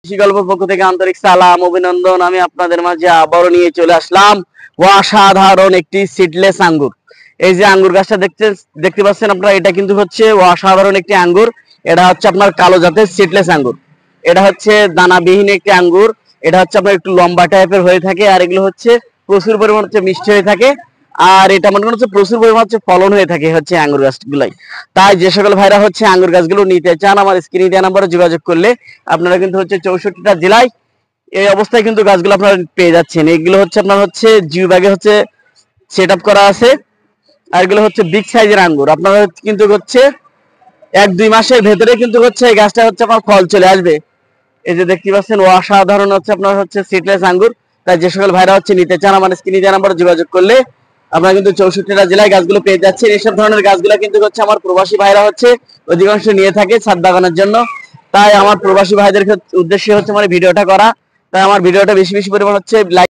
কৃষি গল্পের পক্ষ থেকে আন্তরিক সালাম অভিনন্দন। আমি আপনাদের মাঝে আবারও নিয়ে চলে আসলাম অসাধারণ একটি সিডলেস আঙ্গুর। এই যে আঙ্গুর গাছটা দেখতে পাচ্ছেন আপনারা, এটা কিন্তু হচ্ছে অসাধারণ একটি আঙ্গুর। এটা হচ্ছে আপনার কালো জাতের সিডলেস আঙ্গুর। এটা হচ্ছে দানাবিহীন একটি আঙ্গুর। এটা হচ্ছে আপনার একটু লম্বা টাইপের হয়ে থাকে, আর এগুলো হচ্ছে প্রচুর পরিমাণ হচ্ছে মিষ্টি হয়ে থাকে। আর এটা মনে হচ্ছে প্রচুর পরিমাণ হচ্ছে ফলন হয়ে থাকে হচ্ছে আঙ্গুর গাছগুলাই। তাই যে সকল ভাইরা হচ্ছে আঙ্গুর গাছগুলো নিতে চান, আমার স্ক্রিনে দেওয়া নাম্বারে যোগাযোগ করলে আপনারা কিন্তু হচ্ছে 64টা জেলায় এই অবস্থায় কিন্তু গাছগুলো আপনারা পেয়ে যাচ্ছেন। এগুলো হচ্ছে আপনার হচ্ছে জিও ব্যাগে হচ্ছে সেট আপ করা আছে। আর এগুলো হচ্ছে বিগ সাইজের আঙ্গুর। আপনারা কিন্তু হচ্ছে 1-2 মাসের ভেতরে কিন্তু হচ্ছে এই গাছটা হচ্ছে আপনার ফল চলে আসবে। এই যে দেখতে পাচ্ছেন অসাধারণ হচ্ছে আপনার হচ্ছে সিডলেস আঙ্গুর। তাই যে সকল ভাইরা হচ্ছে নিতে চান, আমার স্ক্রিনে দেওয়া নাম্বারে যোগাযোগ করলে আপনারা কিন্তু 64টা জেলায় গাছগুলো পেয়ে যাচ্ছেন। এইসব ধরনের গাছগুলো কিন্তু হচ্ছে আমার প্রবাসী ভাইরা হচ্ছে অধিকাংশ নিয়ে থাকে ছাদ বাগানের জন্য। তাই আমার প্রবাসী ভাইদের উদ্দেশ্যে হচ্ছে আমার ভিডিওটা করা। তাই আমার ভিডিওটা বেশি বেশি পরিমাণ হচ্ছে লাইক